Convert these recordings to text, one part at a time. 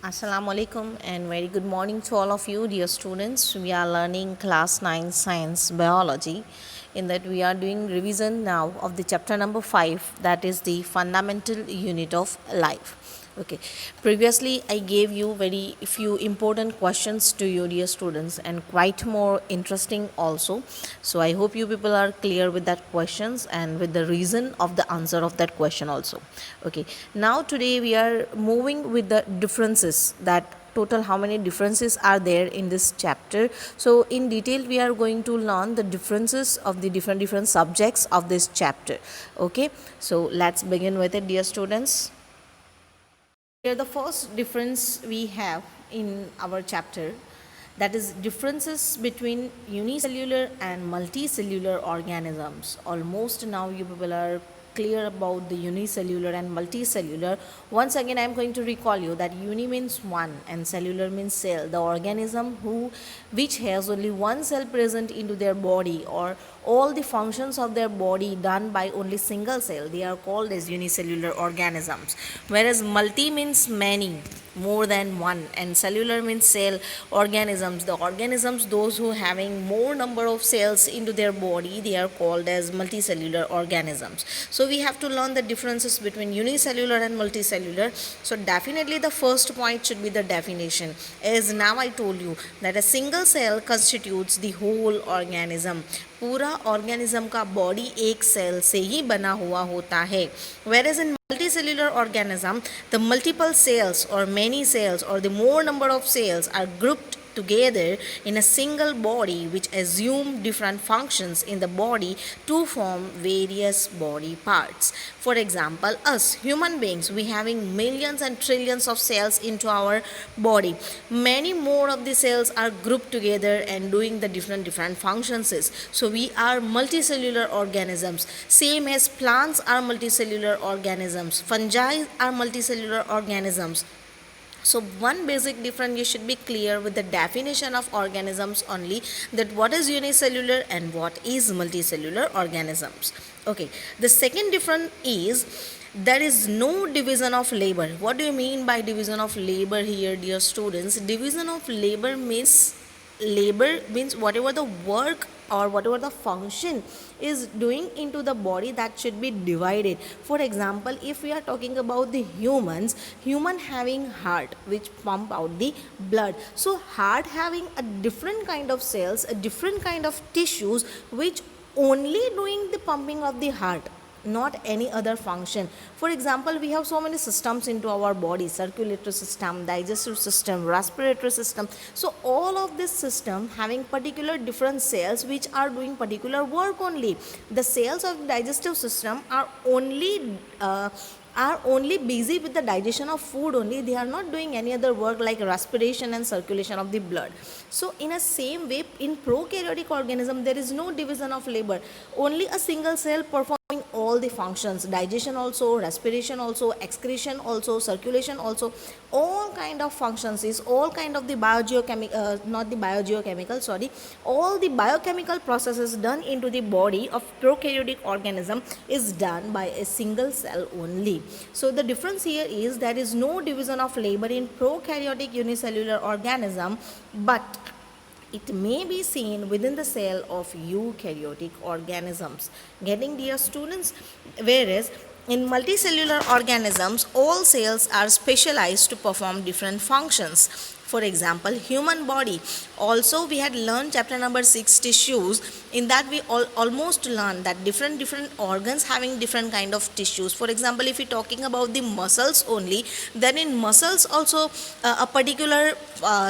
Assalamu alaikum and very good morning to all of you, dear students. We are learning class 9 science biology. In that, we are doing revision now of the chapter number 5, that is the fundamental unit of life. Okay, previously I gave you very few important questions to you, dear students, and quite more interesting also. So I hope you people are clear with that questions and with the reason of the answer of that question also. Okay, now today we are moving with the differences, that total how many differences are there in this chapter. So in detail we are going to learn the differences of the different subjects of this chapter. Okay, so let's begin with it, dear students. Here the first difference we have in our chapter, that is differences between unicellular and multicellular organisms. Almost now you people are clear about the unicellular and multicellular. Once again I am going to recall you that uni means one and cellular means cell, the organism which has only one cell present into their body, or all the functions of their body done by only single cell, they are called as unicellular organisms. Whereas multi means many, more than one, and cellular means cell organisms, the organisms those who having more number of cells into their body, they are called as multicellular organisms. So we have to learn the differences between unicellular and multicellular. So definitely the first point should be the definition. As now I told you that a single cell constitutes the whole organism. पूरा organism का body एक cell से ही बना हुआ होता है. Whereas in multicellular organism, the multiple cells or many cells or the more number of cells are grouped together in a single body, which assume different functions in the body to form various body parts. For example, us human beings, we having millions and trillions of cells into our body. Many more of the cells are grouped together and doing the different functions. So we are multicellular organisms, same as plants are multicellular organisms, fungi are multicellular organisms. So one basic difference you should be clear with the definition of organisms only, that what is unicellular and what is multicellular organisms. Okay, the second difference is there is no division of labor. What do you mean by division of labor here, dear students? Division of labor means whatever the work or whatever the function is doing into the body, that should be divided. For example, if we are talking about the human having heart which pump out the blood, so heart having a different kind of cells, a different kind of tissues which only doing the pumping of the heart, not any other function. For example, we have so many systems into our body: circulatory system, digestive system, respiratory system. So all of this system having particular different cells which are doing particular work only. The cells of the digestive system are only busy with the digestion of food only. They are not doing any other work like respiration and circulation of the blood. So in a same way, in prokaryotic organism there is no division of labor. Only a single cell performing all the functions: digestion also, respiration also, excretion also, circulation also. All kind of functions is all kind of the all the biochemical processes done into the body of prokaryotic organism is done by a single cell only. So the difference here is there is no division of labor in prokaryotic unicellular organism, but it may be seen within the cell of eukaryotic organisms. Getting, dear students? Whereas in multicellular organisms, all cells are specialized to perform different functions. For example, human body. Also, we had learned chapter number 6, tissues. In that, we almost learned that different organs having different kind of tissues. For example, if we're talking about the muscles only, then in muscles also a particular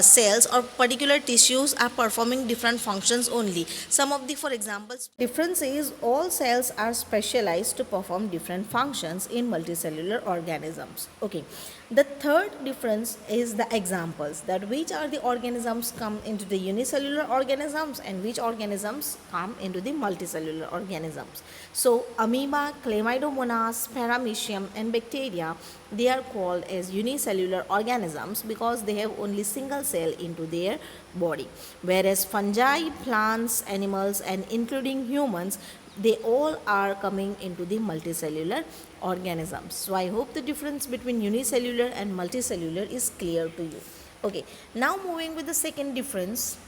cells or particular tissues are performing different functions only. Some of the, for example, difference is all cells are specialized to perform different functions in multicellular organisms. Okay. The third difference is the examples, that which are the organisms come into the unicellular organisms and which organisms come into the multicellular organisms. So amoeba, chlamydomonas, paramecium and bacteria, they are called as unicellular organisms because they have only single cell into their body. Whereas fungi, plants, animals and including humans, they all are coming into the multicellular organisms. So I hope the difference between unicellular and multicellular is clear to you. Okay, now moving with the second difference.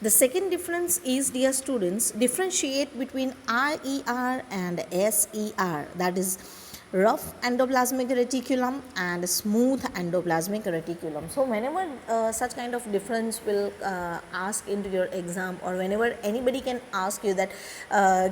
The second difference is, dear students, differentiate between RER and SER, that is rough endoplasmic reticulum and smooth endoplasmic reticulum. So whenever such kind of difference will ask into your exam, or whenever anybody can ask you that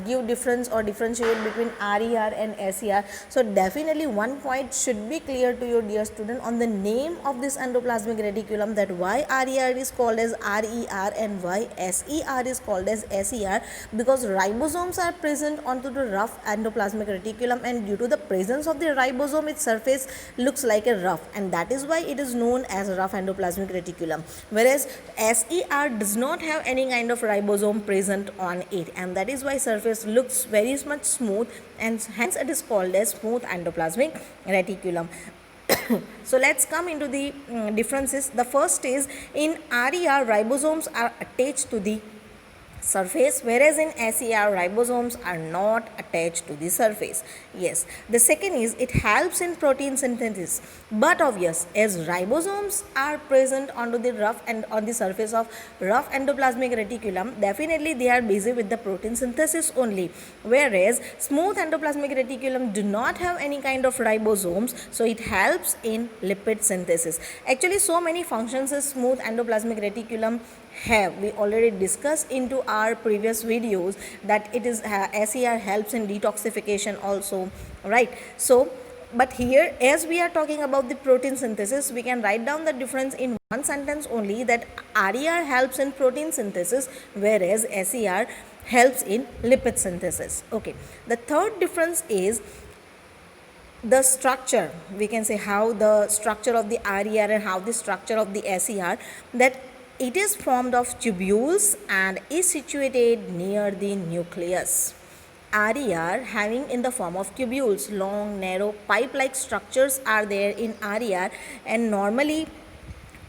give difference or differentiate between RER and SER, so definitely one point should be clear to your dear student on the name of this endoplasmic reticulum, that why RER is called as RER and why SER is called as SER, because ribosomes are present onto the rough endoplasmic reticulum, and due to the presence of the ribosome, its surface looks like a rough, and that is why it is known as rough endoplasmic reticulum, whereas SER does not have any kind of ribosome present on it, and that is why surface looks very much smooth, and hence it is called as smooth endoplasmic reticulum. So let's come into the differences. The first is, in RER ribosomes are attached to the surface, whereas in SER ribosomes are not attached to the surface. Yes. The second is, it helps in protein synthesis, but obvious, as ribosomes are present onto the rough and on the surface of rough endoplasmic reticulum, definitely they are busy with the protein synthesis only, whereas smooth endoplasmic reticulum do not have any kind of ribosomes, so it helps in lipid synthesis. Actually, so many functions as smooth endoplasmic reticulum have we already discussed into our previous videos, that it is SER helps in detoxification also, right? So but here, as we are talking about the protein synthesis, we can write down the difference in one sentence only, that RER helps in protein synthesis, whereas SER helps in lipid synthesis. Okay, the third difference is the structure. We can say how the structure of the RER and how the structure of the SER, that it is formed of tubules and is situated near the nucleus. RER having in the form of tubules, long, narrow, pipe-like structures are there in RER, and normally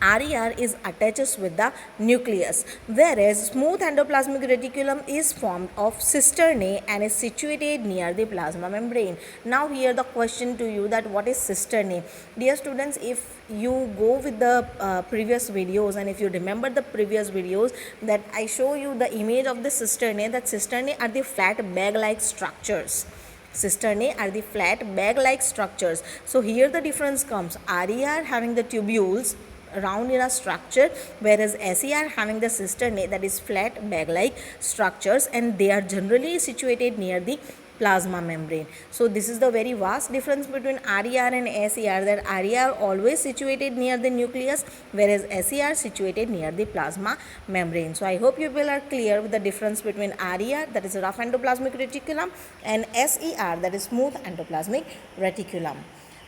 RER is attaches with the nucleus, whereas smooth endoplasmic reticulum is formed of cisternae and is situated near the plasma membrane. Now here the question to you, that what is cisternae? Dear students, if you go with the previous videos, and if you remember the previous videos, that I show you the image of the cisternae, that cisternae are the flat bag-like structures. Cisternae are the flat bag-like structures. So here the difference comes, RER having the tubules round in a structure, whereas SER having the cisternae, that is flat bag-like structures, and they are generally situated near the plasma membrane. So this is the very vast difference between RER and SER, that RER always situated near the nucleus, whereas SER situated near the plasma membrane. So I hope you people are clear with the difference between RER, that is rough endoplasmic reticulum, and SER, that is smooth endoplasmic reticulum.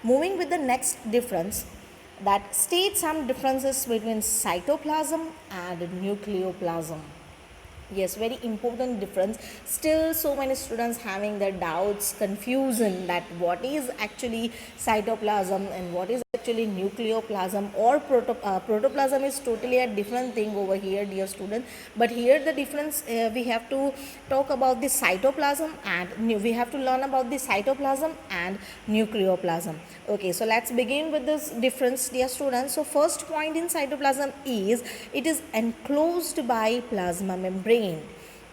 Moving with the next difference, that states some differences between cytoplasm and nucleoplasm. Yes, very important difference. Still so many students having their doubts, confusion, that what is actually cytoplasm and what is actually nucleoplasm, or protoplasm is totally a different thing over here, dear student. But here the difference, we have to talk about the cytoplasm, and we have to learn about the cytoplasm and nucleoplasm. Okay, so let's begin with this difference, dear students. So first point in cytoplasm is, it is enclosed by plasma membrane.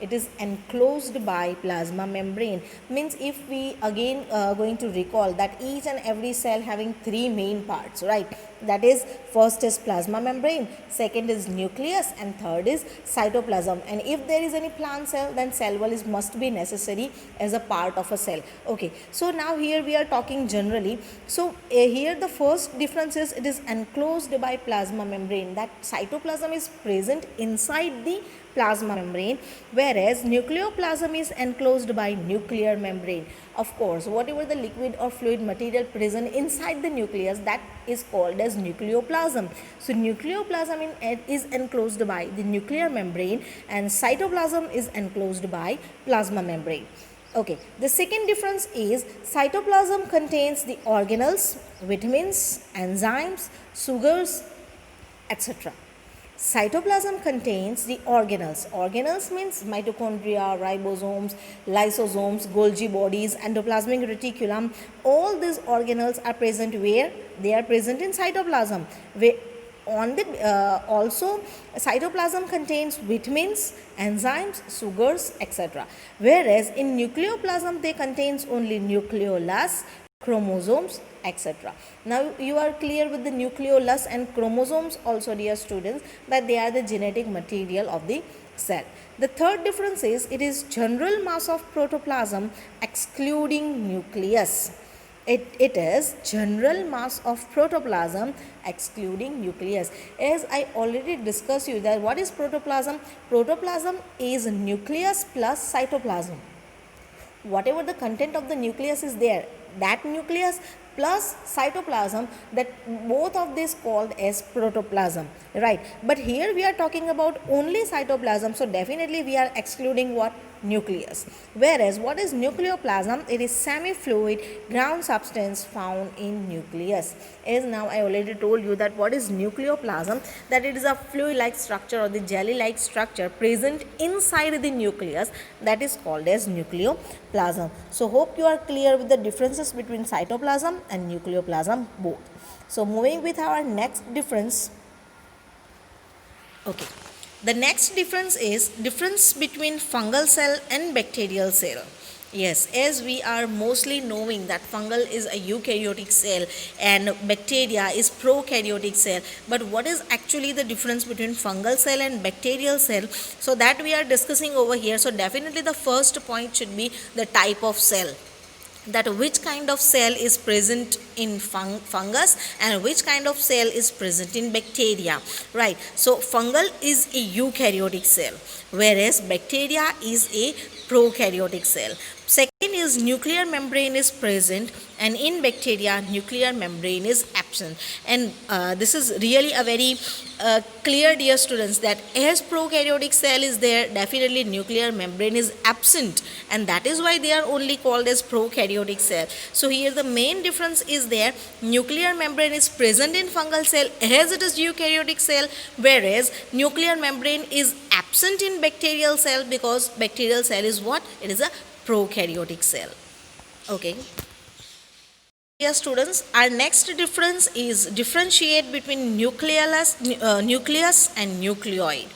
It is enclosed by plasma membrane. Means if we again going to recall that each and every cell having three main parts, right? That is, first is plasma membrane, second is nucleus, and third is cytoplasm. And if there is any plant cell, then cell wall is must be necessary as a part of a cell. Okay, so now here we are talking generally. So here the first difference is, it is enclosed by plasma membrane, that cytoplasm is present inside the plasma membrane, whereas nucleoplasm is enclosed by nuclear membrane. Of course, whatever the liquid or fluid material present inside the nucleus, that is called as nucleoplasm. So nucleoplasm is enclosed by the nuclear membrane, and cytoplasm is enclosed by plasma membrane. Okay, the second difference is, cytoplasm contains the organelles, vitamins, enzymes, sugars, etc. Cytoplasm contains the organelles. Organelles means mitochondria, ribosomes, lysosomes, Golgi bodies, endoplasmic reticulum. All these organelles are present where? They are present in cytoplasm. Where also cytoplasm contains vitamins, enzymes, sugars, etc. Whereas in nucleoplasm they contains only nucleolus, chromosomes, etc. Now you are clear with the nucleolus and chromosomes also, dear students, that they are the genetic material of the cell. The third difference is it is general mass of protoplasm excluding nucleus. It is general mass of protoplasm excluding nucleus. As I already discussed you that what is protoplasm? Protoplasm is nucleus plus cytoplasm. Whatever the content of the nucleus is there, that nucleus plus cytoplasm, that both of this called as protoplasm, right? But here we are talking about only cytoplasm, so definitely we are excluding what? Nucleus. Whereas what is nucleoplasm? It is semi-fluid ground substance found in nucleus. As now I already told you that what is nucleoplasm, that it is a fluid-like structure or the jelly-like structure present inside the nucleus, that is called as nucleoplasm. So hope you are clear with the differences between cytoplasm and nucleoplasm both. So moving with our next difference. Okay. The next difference is difference between fungal cell and bacterial cell. Yes, as we are mostly knowing that fungal is a eukaryotic cell and bacteria is prokaryotic cell. But what is actually the difference between fungal cell and bacterial cell? So that we are discussing over here. So definitely the first point should be the type of cell, that which kind of cell is present in fungus and which kind of cell is present in bacteria, right? So fungal is a eukaryotic cell, whereas bacteria is a prokaryotic cell. Second is nuclear membrane is present, and in bacteria nuclear membrane is absent. And this is really a very clear, dear students, that as prokaryotic cell is there, definitely nuclear membrane is absent, and that is why they are only called as prokaryotic cell. So here the main difference is there, nuclear membrane is present in fungal cell as it is eukaryotic cell, whereas nuclear membrane is absent in bacterial cell, because bacterial cell is what? It is a prokaryotic cell. Okay. Dear students, our next difference is differentiate between nucleus and nucleoid.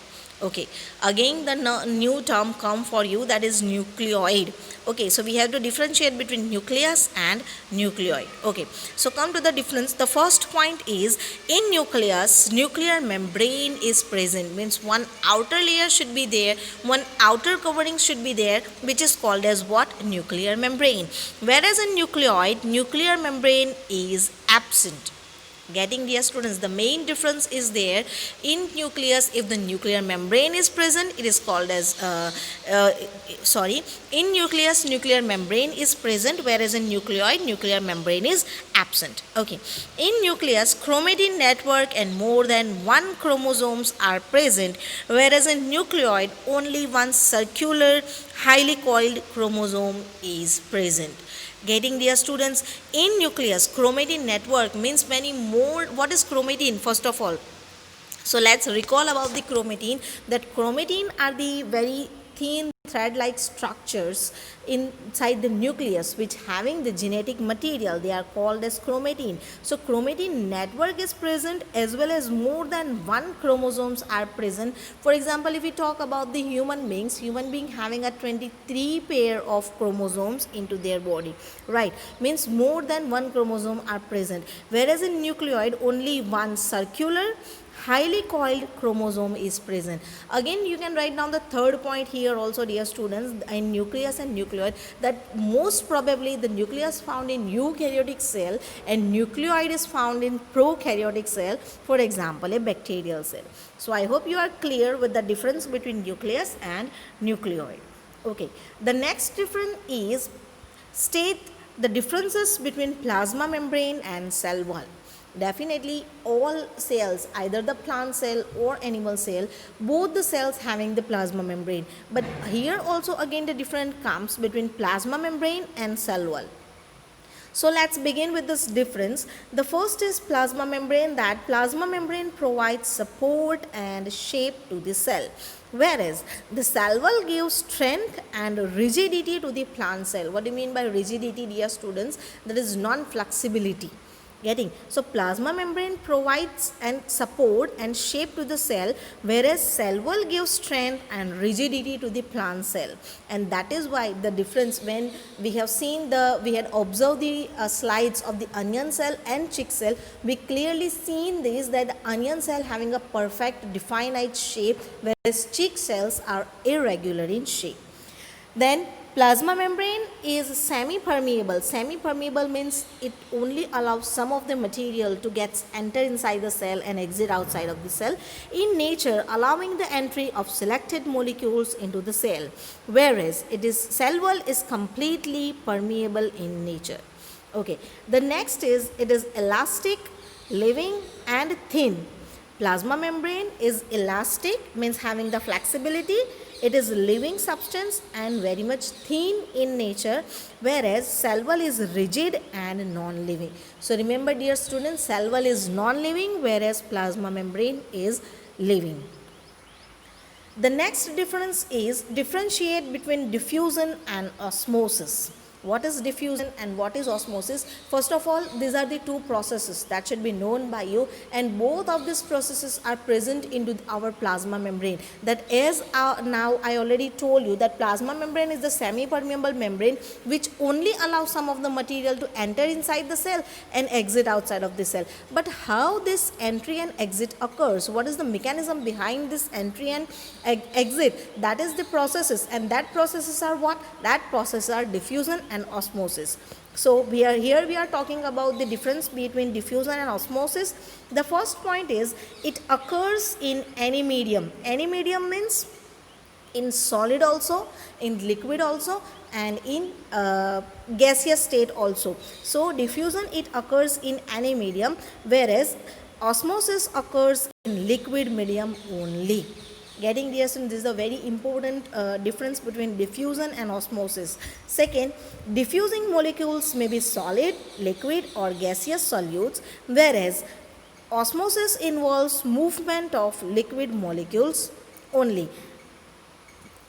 Okay, again the new term come for you, that is nucleoid. Okay, so we have to differentiate between nucleus and nucleoid. Okay, so come to the difference. The first point is, in nucleus nuclear membrane is present, means one outer layer should be there, one outer covering should be there, which is called as what? Nuclear membrane. Whereas in nucleoid nuclear membrane is absent. Getting, dear students, the main difference is there. In nucleus, if the nuclear membrane is present, it is called as in nucleus nuclear membrane is present, whereas in nucleoid nuclear membrane is absent. Okay, in nucleus chromatin network and more than one chromosomes are present, whereas in nucleoid only one circular highly coiled chromosome is present. Getting, dear students, in nucleus chromatin network means many more. What is chromatin? First of all, so let's recall about the chromatin, that chromatin are the very thin thread-like structures inside the nucleus which having the genetic material, they are called as chromatin. So chromatin network is present, as well as more than one chromosomes are present. For example, if we talk about the human being having a 23 pair of chromosomes into their body, right? Means more than one chromosome are present, whereas in nucleoid only one circular highly coiled chromosome is present. Again, you can write down the third point here also, dear students, in nucleus and nucleoid, that most probably the nucleus found in eukaryotic cell and nucleoid is found in prokaryotic cell, for example a bacterial cell. So I hope you are clear with the difference between nucleus and nucleoid. Okay, the next difference is state the differences between plasma membrane and cell wall. Definitely all cells, either the plant cell or animal cell, both the cells having the plasma membrane. But here also again the difference comes between plasma membrane and cell wall. So let's begin with this difference. The first is plasma membrane. That plasma membrane provides support and shape to the cell, whereas the cell wall gives strength and rigidity to the plant cell. What do you mean by rigidity, dear students? That is non-flexibility. Getting? So plasma membrane provides and support and shape to the cell, whereas cell wall gives strength and rigidity to the plant cell. And that is why the difference, when we have seen we had observed the slides of the onion cell and chick cell, we clearly seen this, that the onion cell having a perfect definite shape, whereas chick cells are irregular in shape. Then plasma membrane is semi-permeable. Semi-permeable means it only allows some of the material to enter inside the cell and exit outside of the cell in nature, allowing the entry of selected molecules into the cell, whereas cell wall is completely permeable in nature. Okay, the next is, it is elastic, living and thin. Plasma membrane is elastic, means having the flexibility. It is living substance and very much thin in nature, whereas cell wall is rigid and non-living. So remember, dear students, cell wall is non-living, whereas plasma membrane is living. The next difference is differentiate between diffusion and osmosis. What is diffusion and what is osmosis? First of all, these are the two processes that should be known by you, and both of these processes are present into our plasma membrane. That is, now I already told you that plasma membrane is the semi-permeable membrane which only allows some of the material to enter inside the cell and exit outside of the cell. But how this entry and exit occurs, what is the mechanism behind this entry and exit, that is the processes, and that processes are what? That processes are diffusion and osmosis. So we are talking about the difference between diffusion and osmosis. The first point is, it occurs in any medium. Any medium means in solid also, in liquid also, and in gaseous state also. So diffusion, it occurs in any medium, whereas osmosis occurs in liquid medium only. Getting, dear students, this is a very important difference between diffusion and osmosis. Second, diffusing molecules may be solid, liquid or gaseous solutes, whereas osmosis involves movement of liquid molecules only.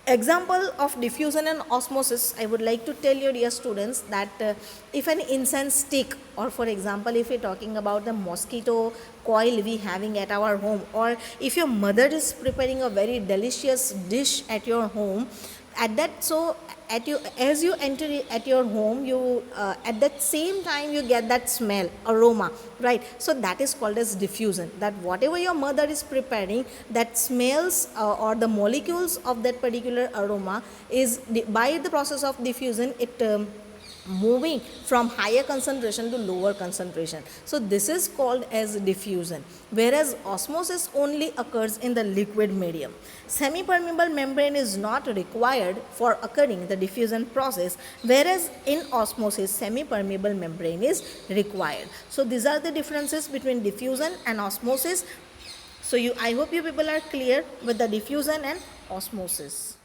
Example of diffusion and osmosis, I would like to tell you, dear students, that if an incense stick, or for example, if you're talking about the mosquito coil we having at our home, or if your mother is preparing a very delicious dish at your home, at that, so as you enter at your home, you at that same time you get that smell, aroma, right? So that is called as diffusion, that whatever your mother is preparing, that smells or the molecules of that particular aroma is, by the process of diffusion, it moving from higher concentration to lower concentration. So this is called as diffusion, whereas osmosis only occurs in the liquid medium. Semi-permeable membrane is not required for occurring the diffusion process, whereas in osmosis semi-permeable membrane is required. So these are the differences between diffusion and osmosis. So I hope you people are clear with the diffusion and osmosis.